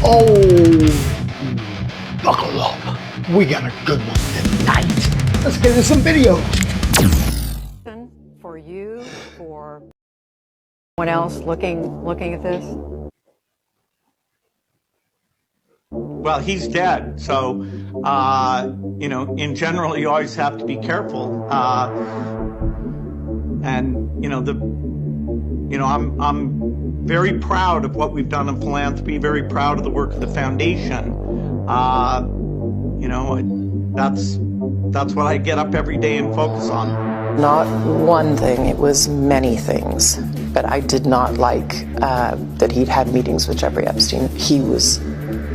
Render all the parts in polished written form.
Oh, buckle up. We got a good one tonight. Let's get into some videos. For you, for someone else looking at this? Well, he's dead, so you know, in general, you always have to be careful. And you know, I'm very proud of what we've done in philanthropy. Very proud of the work of the foundation. You know, that's what I get up every day and focus on. Not one thing, it was many things. But I did not like that he'd had meetings with Jeffrey Epstein. He was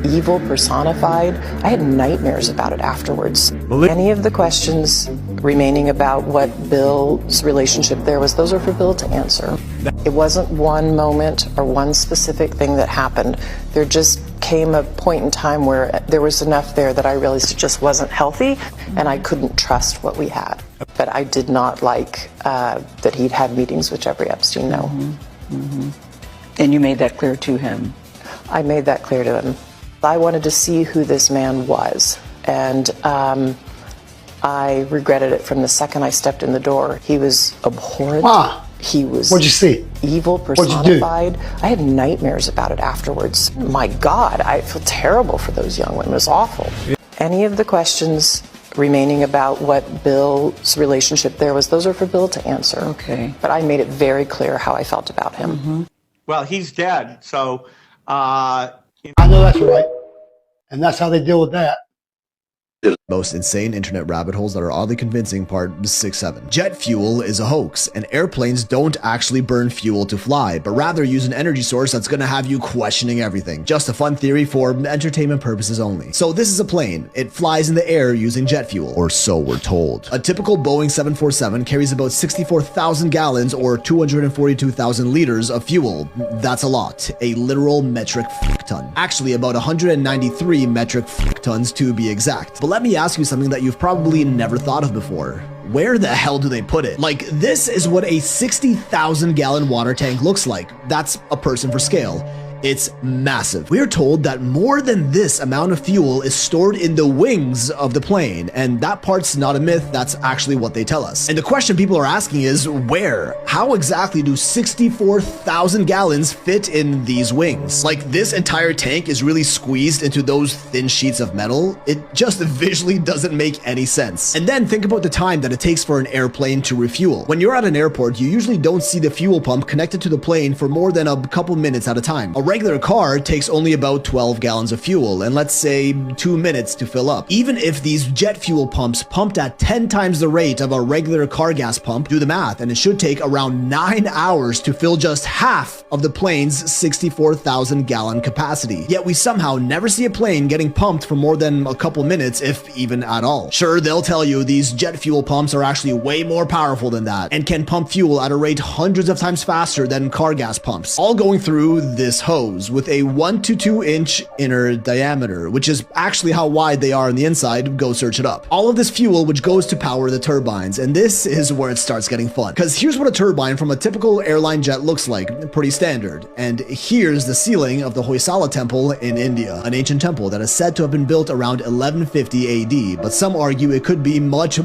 evil personified. I had nightmares about it afterwards. Any of the questions remaining about what Bill's relationship there was, those are for Bill to answer. It wasn't one moment or one specific thing that happened. There just came a point in time where there was enough there that I realized it just wasn't healthy and I couldn't trust what we had. But I did not like that he'd had meetings with Jeffrey Epstein, no. And you made that clear to him? I made that clear to him. I wanted to see who this man was, and I regretted it from the second I stepped in the door. He was abhorrent. He was What'd you see? Evil personified. I had nightmares about it afterwards. My God, I feel terrible for those young women. It was awful. Any of the questions remaining about what Bill's relationship there was, those are for Bill to answer. Okay. But I made it very clear how I felt about him. Well, he's dead, so I know that's right. And that's how they deal with that. Most insane internet rabbit holes that are oddly convincing, part 6-7. Jet fuel is a hoax, and airplanes don't actually burn fuel to fly, but rather use an energy source that's gonna have you questioning everything. Just a fun theory for entertainment purposes only. So this is a plane. It flies in the air using jet fuel, or so we're told. A typical Boeing 747 carries about 64,000 gallons or 242,000 liters of fuel. That's a lot. A literal metric ton. Actually, about 193 metric tons to be exact. But let me ask you something that you've probably never thought of before. Where the hell do they put it? Like, this is what a 60,000 gallon water tank looks like. That's a person for scale. It's massive. We're told that more than this amount of fuel is stored in the wings of the plane, and that part's not a myth, that's actually what they tell us. And the question people are asking is, where? How exactly do 64,000 gallons fit in these wings? Like, this entire tank is really squeezed into those thin sheets of metal? It just visually doesn't make any sense. And then think about the time that it takes for an airplane to refuel. When you're at an airport, you usually don't see the fuel pump connected to the plane for more than a couple minutes at a time. A regular car takes only about 12 gallons of fuel and let's say 2 minutes to fill up. Even if these jet fuel pumps pumped at 10 times the rate of a regular car gas pump, do the math, and it should take around 9 hours to fill just half of the plane's 64,000 gallon capacity. Yet we somehow never see a plane getting pumped for more than a couple minutes, if even at all. Sure, they'll tell you these jet fuel pumps are actually way more powerful than that and can pump fuel at a rate hundreds of times faster than car gas pumps, all going through this hose with a 1 to 2 inch inner diameter, which is actually how wide they are on the inside. Go search it up. All of this fuel which goes to power the turbines, and this is where it starts getting fun. Because here's what a turbine from a typical airline jet looks like, pretty standard. And here's the ceiling of the Hoysala temple in India, an ancient temple that is said to have been built around 1150 AD, but some argue it could be much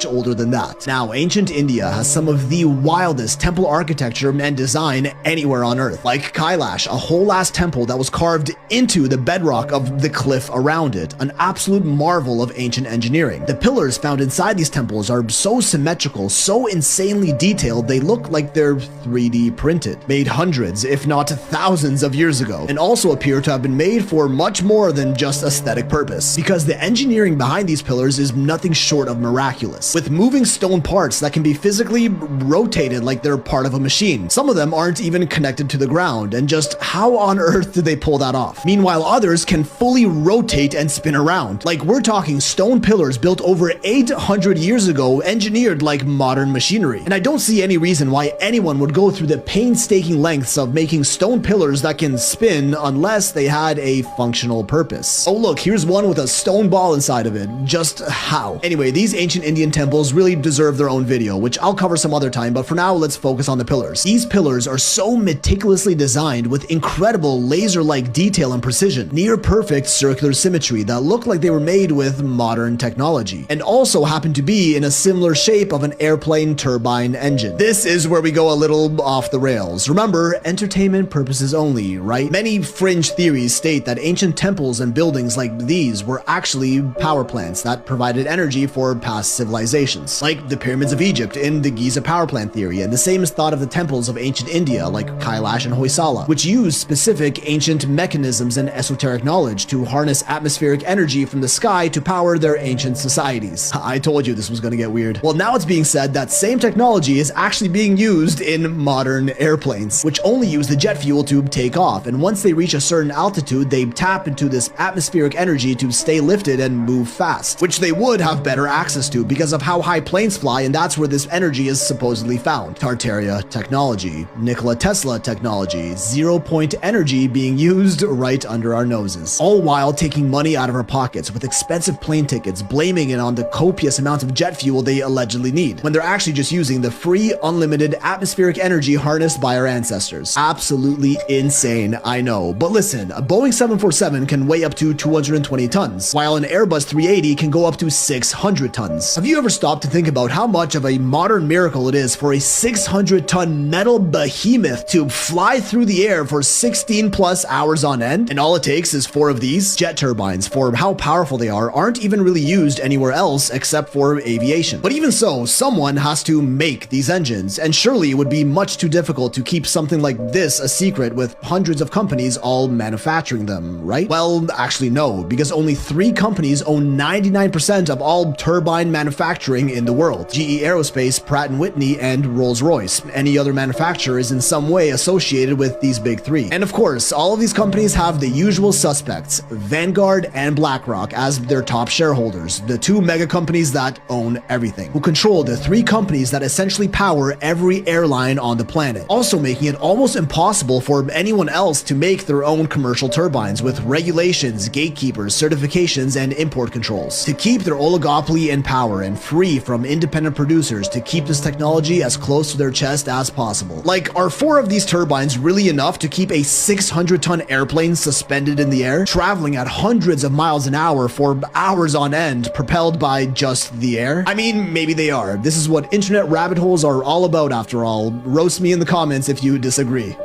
older than that. Now, ancient India has some of the wildest temple architecture and design anywhere on earth, like Kailash, a whole last temple that was carved into the bedrock of the cliff around it, an absolute marvel of ancient engineering. The pillars found inside these temples are so symmetrical, so insanely detailed, they look like they're 3D printed, made hundreds, if not thousands of years ago, and also appear to have been made for much more than just aesthetic purpose, because the engineering behind these pillars is nothing short of miraculous, with moving stone parts that can be physically rotated like they're part of a machine. Some of them aren't even connected to the ground, and just how on earth did they pull that off? Meanwhile, others can fully rotate and spin around. Like, we're talking stone pillars built over 800 years ago, engineered like modern machinery. And I don't see any reason why anyone would go through the painstaking lengths of making stone pillars that can spin unless they had a functional purpose. Oh look, here's one with a stone ball inside of it. Just how? Anyway, these ancient Indian temples really deserve their own video, which I'll cover some other time, but for now, let's focus on the pillars. These pillars are so meticulously designed with incredible incredible laser-like detail and precision, near-perfect circular symmetry that looked like they were made with modern technology, and also happened to be in a similar shape of an airplane turbine engine. This is where we go a little off the rails. Remember, entertainment purposes only, right? Many fringe theories state that ancient temples and buildings like these were actually power plants that provided energy for past civilizations, like the pyramids of Egypt in the Giza power plant theory, and the same is thought of the temples of ancient India like Kailash and Hoysala, which used specific ancient mechanisms and esoteric knowledge to harness atmospheric energy from the sky to power their ancient societies. I told you this was gonna get weird. Well, now it's being said that same technology is actually being used in modern airplanes, which only use the jet fuel to take off, and once they reach a certain altitude, they tap into this atmospheric energy to stay lifted and move fast, which they would have better access to because of how high planes fly, and that's where this energy is supposedly found. Tartaria technology, Nikola Tesla technology, zero-point energy being used right under our noses, all while taking money out of our pockets with expensive plane tickets, blaming it on the copious amount of jet fuel they allegedly need, when they're actually just using the free, unlimited atmospheric energy harnessed by our ancestors. Absolutely insane, I know. But listen, a Boeing 747 can weigh up to 220 tons, while an Airbus 380 can go up to 600 tons. Have you ever stopped to think about how much of a modern miracle it is for a 600-ton metal behemoth to fly through the air for 16 plus hours on end? And all it takes is 4 of these jet turbines, for how powerful they are, aren't even really used anywhere else except for aviation. But even so, someone has to make these engines, and surely it would be much too difficult to keep something like this a secret with hundreds of companies all manufacturing them, right? Well, actually no, because only 3 companies own 99% of all turbine manufacturing in the world: GE Aerospace, Pratt & Whitney, and Rolls-Royce. Any other manufacturer is in some way associated with these big 3. And of course, all of these companies have the usual suspects, Vanguard and BlackRock, as their top shareholders, the 2 mega companies that own everything, who control the 3 companies that essentially power every airline on the planet, also making it almost impossible for anyone else to make their own commercial turbines, with regulations, gatekeepers, certifications, and import controls, to keep their oligopoly in power and free from independent producers to keep this technology as close to their chest as possible. Like, are 4 of these turbines really enough to keep a 600-ton airplane suspended in the air, traveling at hundreds of miles an hour for hours on end, propelled by just the air? I mean, maybe they are. This is what internet rabbit holes are all about after all. Roast me in the comments if you disagree.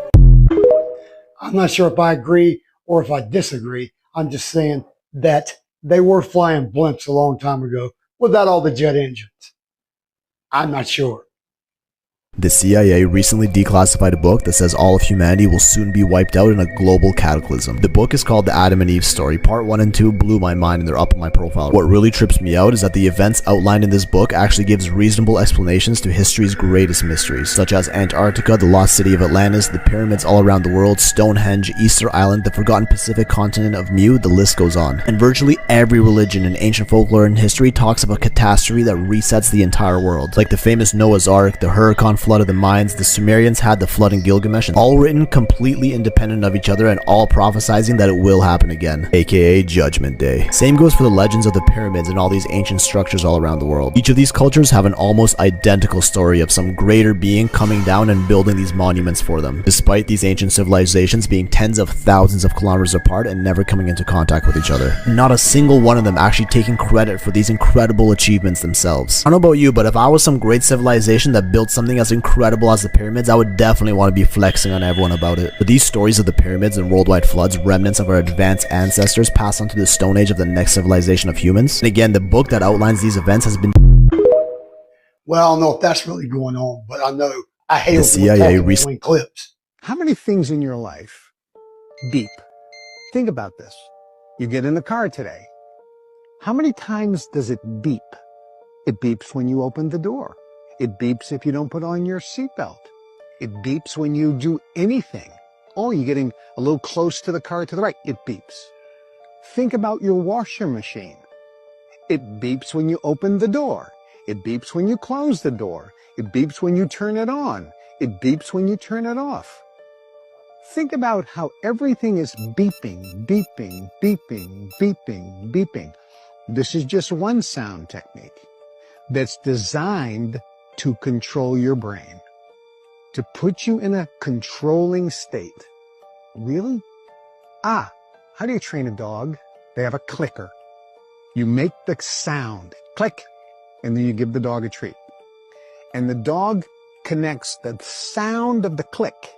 I'm not sure if I agree or if I disagree. I'm just saying that they were flying blimps a long time ago without all the jet engines. I'm not sure. The CIA recently declassified a book that says all of humanity will soon be wiped out in a global cataclysm. The book is called The Adam and Eve Story. Part 1 and 2 blew my mind and they're up on my profile. What really trips me out is that the events outlined in this book actually gives reasonable explanations to history's greatest mysteries, such as Antarctica, the lost city of Atlantis, the pyramids all around the world, Stonehenge, Easter Island, the forgotten Pacific continent of Mu, the list goes on. And virtually every religion in ancient folklore and history talks about catastrophe that resets the entire world, like the famous Noah's Ark, the hurricane flood of the Mayans, the Sumerians had the flood in Gilgamesh, and all written completely independent of each other and all prophesizing that it will happen again, aka Judgment Day. Same goes for the legends of the pyramids and all these ancient structures all around the world. Each of these cultures have an almost identical story of some greater being coming down and building these monuments for them, despite these ancient civilizations being tens of thousands of kilometers apart and never coming into contact with each other. Not a single one of them actually taking credit for these incredible achievements themselves. I don't know about you, but if I was some great civilization that built something as incredible as the pyramids, I would definitely want to be flexing on everyone about it. But these stories of the pyramids and worldwide floods, remnants of our advanced ancestors, pass on to the Stone Age of the next civilization of humans. And again, the book that outlines these events has been... Well, I don't know if that's really going on, but I know I hate The CIA recently clips. How many things in your life beep? Think about this. You get in the car today. How many times does it beep? It beeps when you open the door. It beeps if you don't put on your seatbelt. It beeps when you do anything. Oh, you're getting a little close to the car to the right. It beeps. Think about your washer machine. It beeps when you open the door. It beeps when you close the door. It beeps when you turn it on. It beeps when you turn it off. Think about how everything is beeping, beeping, beeping, beeping, beeping. This is just one sound technique that's designed to control your brain, to put you in a controlling state, Really? How do you train a dog? They have a clicker. You make the sound, click, and then you give the dog a treat. And the dog connects the sound of the click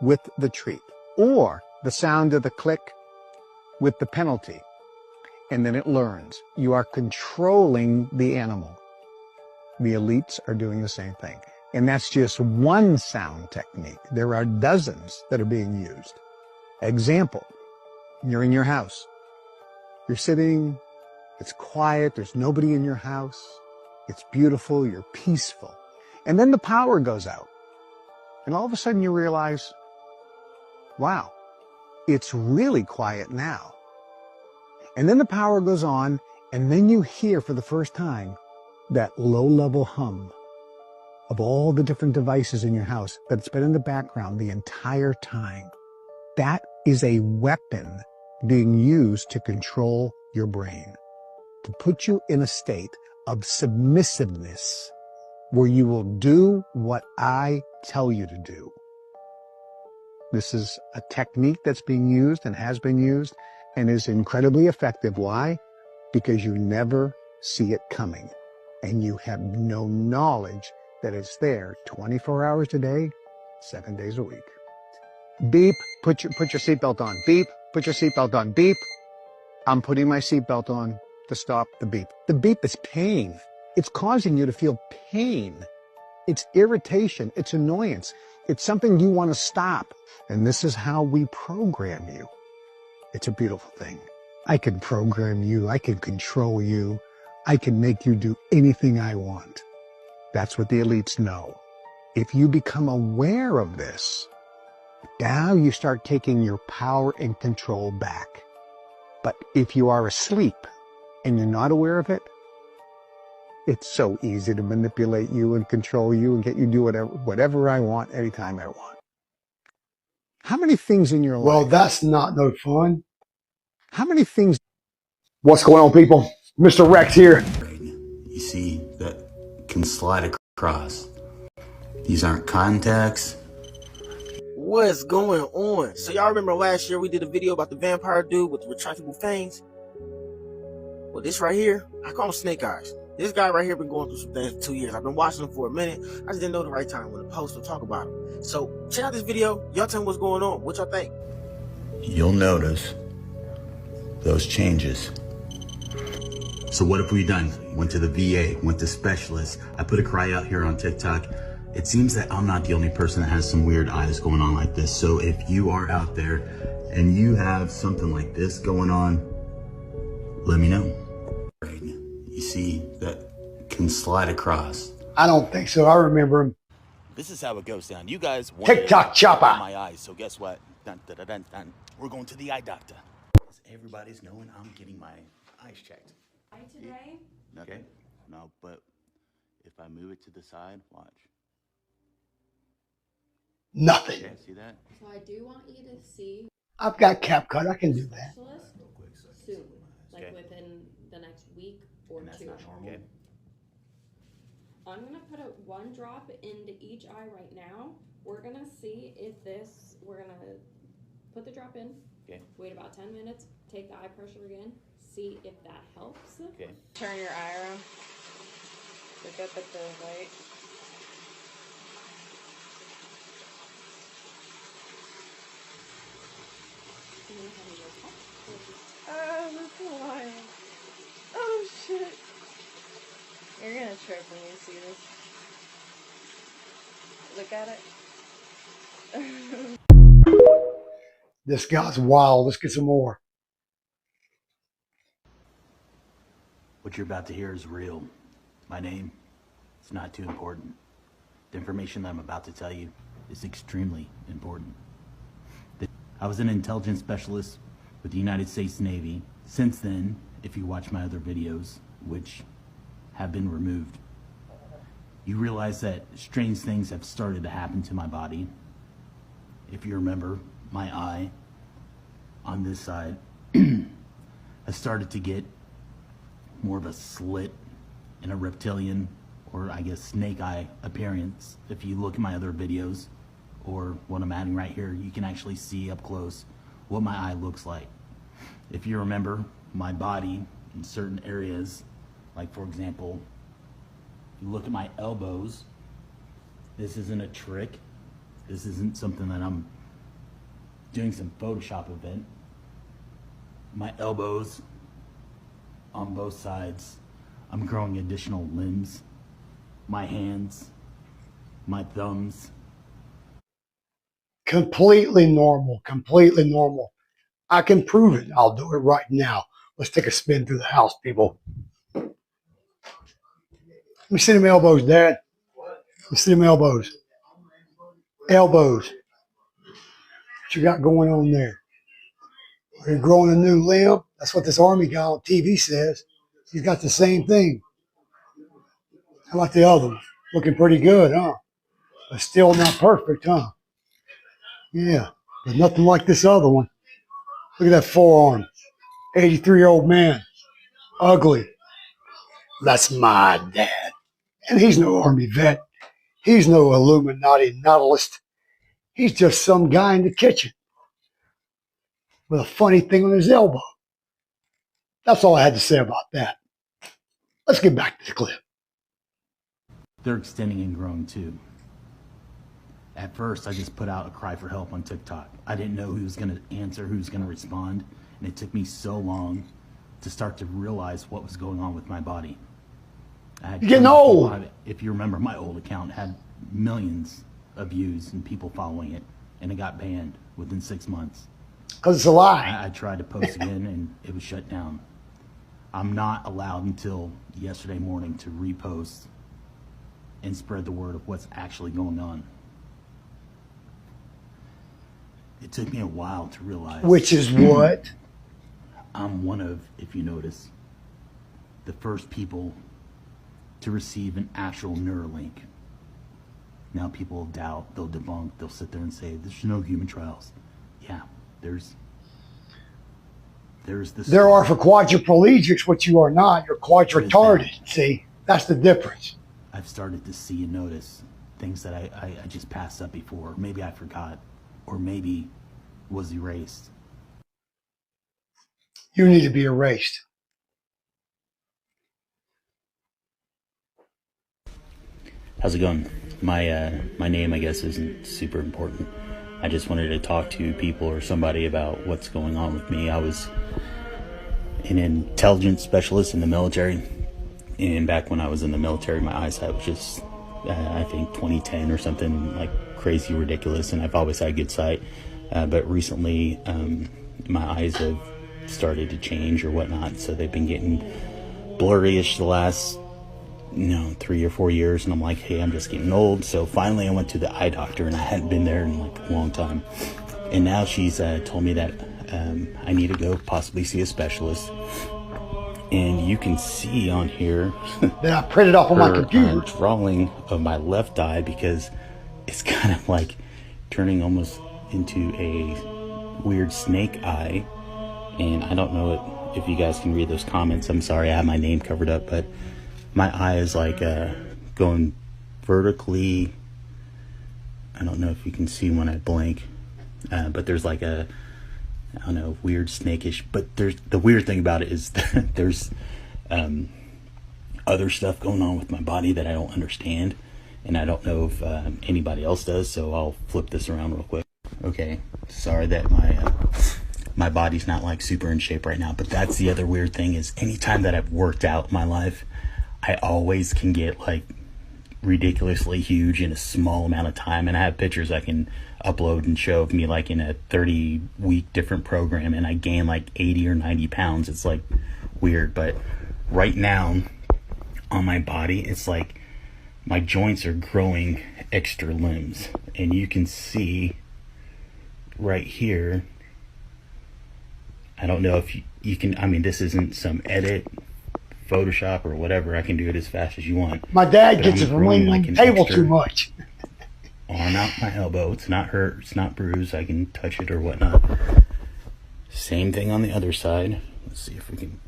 with the treat, or the sound of the click with the penalty. And then it learns. You are controlling the animal. The elites are doing the same thing. And that's just one sound technique. There are dozens that are being used. Example, you're in your house. You're sitting, it's quiet, there's nobody in your house. It's beautiful, you're peaceful. And then the power goes out. And all of a sudden you realize, wow, it's really quiet now. And then the power goes on, and then you hear for the first time that low-level hum of all the different devices in your house that's been in the background the entire time. That is a weapon being used to control your brain, to put you in a state of submissiveness where you will do what I tell you to do. This is a technique that's being used and has been used and is incredibly effective. Why? Because you never see it coming and you have no knowledge that it's there 24 hours a day, 7 days a week. Beep, put your seatbelt on. Beep, put your seatbelt on. Beep, I'm putting my seatbelt on to stop the beep. The beep is pain. It's causing you to feel pain. It's irritation. It's annoyance. It's something you want to stop. And this is how we program you. It's a beautiful thing. I can program you. I can control you. I can make you do anything I want. That's what the elites know. If you become aware of this, now you start taking your power and control back. But if you are asleep and you're not aware of it, it's so easy to manipulate you and control you and get you to do whatever I want, anytime I want. How many things in your life? Well, that's not no fun. How many things? What's going on, people? Mr. Rex here. You see, that can slide across. These aren't contacts. What's going on? So y'all remember last year we did a video about the vampire dude with the retractable fangs? Well, this right here, I call him Snake Eyes. This guy right here been going through some things for 2 years. I've been watching him for a minute. I just didn't know the right time when to post or talk about him. So check out this video. Y'all tell me what's going on. What y'all think? You'll notice those changes. So what have we done? Went to the VA, went to specialists. I put a cry out here on TikTok. It seems that I'm not the only person that has some weird eyes going on like this. So if you are out there and you have something like this going on, let me know. You see, that can slide across. I don't think so. I remember him. This is how it goes down. You guys want TikTok chopper. my eyes, so guess what? Dun, dun, dun, dun, dun. We're going to the eye doctor. Everybody's knowing I'm getting my eyes checked. Today? Okay. No, but if I move it to the side, watch. Nothing. Okay, see that? So I do want you to see I've got CapCut. I can do that. specialist soon, like within the next week or two. Okay. I'm gonna put one drop into each eye right now. We're gonna see if we're gonna put the drop in. Okay. Wait about 10 minutes. Take the eye pressure again. See if that helps. Okay. Turn your eye around. Look up at the light. That's lying. Oh shit. You're gonna trip when you see this. Look at it. This guy's wild. Let's get some more. What you're about to hear is real. My name, it's not too important. The information that I'm about to tell you is extremely important. I was an intelligence specialist with the United States Navy. Since then, if you watch my other videos, which have been removed, you realize that strange things have started to happen to my body. If you remember, my eye on this side has started to get more of a slit and a reptilian, or I guess snake eye appearance if you look at my other videos, or what I'm adding right here, you can actually see up close what my eye looks like. If you remember my body in certain areas, like for example, if you look at my elbows, this isn't a trick. This isn't something that I'm doing some Photoshop event. My elbows on both sides, I'm growing additional limbs. My hands, my thumbs. Completely normal. Completely normal. I can prove it. I'll do it right now. Let's take a spin through the house, people. Let me see them elbows, Dad. Let me see them elbows. Elbows. What you got going on there? You're growing a new limb. That's what this army guy on TV says. He's got the same thing. How about the other one? Looking pretty good, huh? But still not perfect, huh? Yeah. But nothing like this other one. Look at that forearm. 83-year-old man. Ugly. That's my dad. And he's no army vet. He's no Illuminati nautilist. He's just some guy in the kitchen with a funny thing on his elbow. That's all I had to say about that. Let's get back to the clip. They're extending and growing too. At first, I just put out a cry for help on TikTok. I didn't know who was going to answer, who was going to respond, and it took me so long to start to realize what was going on with my body. You're getting old. If you remember, my old account had millions of views and people following it, and it got banned within 6 months. Because it's a lie. I tried to post again, and it was shut down. I'm not allowed until yesterday morning to repost and spread the word of what's actually going on. It took me a while to realize. Which is what? I'm one of, if you notice, the first people to receive an actual Neuralink. Now people doubt, they'll debunk, they'll sit there and say, there's no human trials. Yeah, there's this. There are for quadriplegics, which you are not. You're quadritarded. See, that's the difference. I've started to see and notice things that I just passed up before. Maybe I forgot, or maybe was erased. You need to be erased. How's it going? My name, I guess, isn't super important. I just wanted to talk to people or somebody about what's going on with me. I was an intelligence specialist in the military, and back when I was in the military, my eyesight was just, I think 2010 or something, like crazy ridiculous, and I've always had good sight. But recently, my eyes have started to change or whatnot, so they've been getting blurry-ish the last 3 or 4 years, and I'm like, hey, I'm just getting old. So finally I went to the eye doctor, and I hadn't been there in like a long time, and now she's told me that I need to go possibly see a specialist. And you can see on here that I printed off on my computer drawing of my left eye, because it's kind of like turning almost into a weird snake eye. And I don't know if you guys can read those comments. I'm sorry, I have my name covered up, but my eye is like going vertically. I don't know if you can see when I blink, but there's like a, I don't know, weird snakish. But the weird thing about it is that there's other stuff going on with my body that I don't understand, and I don't know if anybody else does. So I'll flip this around real quick. Okay, sorry that my body's not like super in shape right now, but that's the other weird thing is anytime that I've worked out in my life, I always can get like ridiculously huge in a small amount of time. And I have pictures I can upload and show of me like in a 30-week different program, and I gain like 80 or 90 pounds. It's like weird. But right now on my body, it's like my joints are growing extra limbs, and you can see right here, I don't know if you can, I mean, this isn't some edit Photoshop or whatever. I can do it as fast as you want. My dad gets it from leaning on the table too much. Arm out my elbow. It's not hurt. It's not bruised. I can touch it or whatnot. Same thing on the other side. Let's see if we can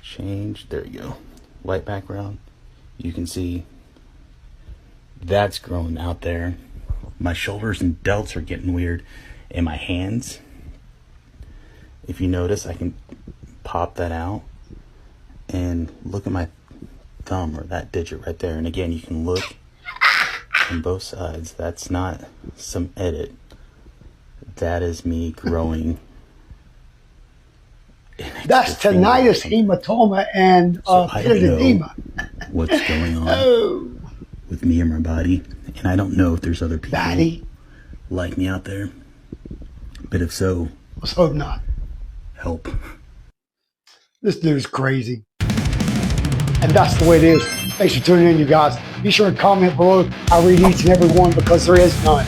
change. There you go. White background. You can see that's growing out there. My shoulders and delts are getting weird. And my hands, if you notice, I can pop that out and look at my thumb, or that digit right there. And again, you can look on both sides. That's not some edit. That is me growing. That's tinnitus, hematoma, and I don't know edema. what's going on with me and my body, and I don't know if there's other people like me out there. But if so, let's hope not. Help. This dude's crazy. And that's the way it is. Thanks for tuning in, you guys. Be sure to comment below. I read each and every one because there is none.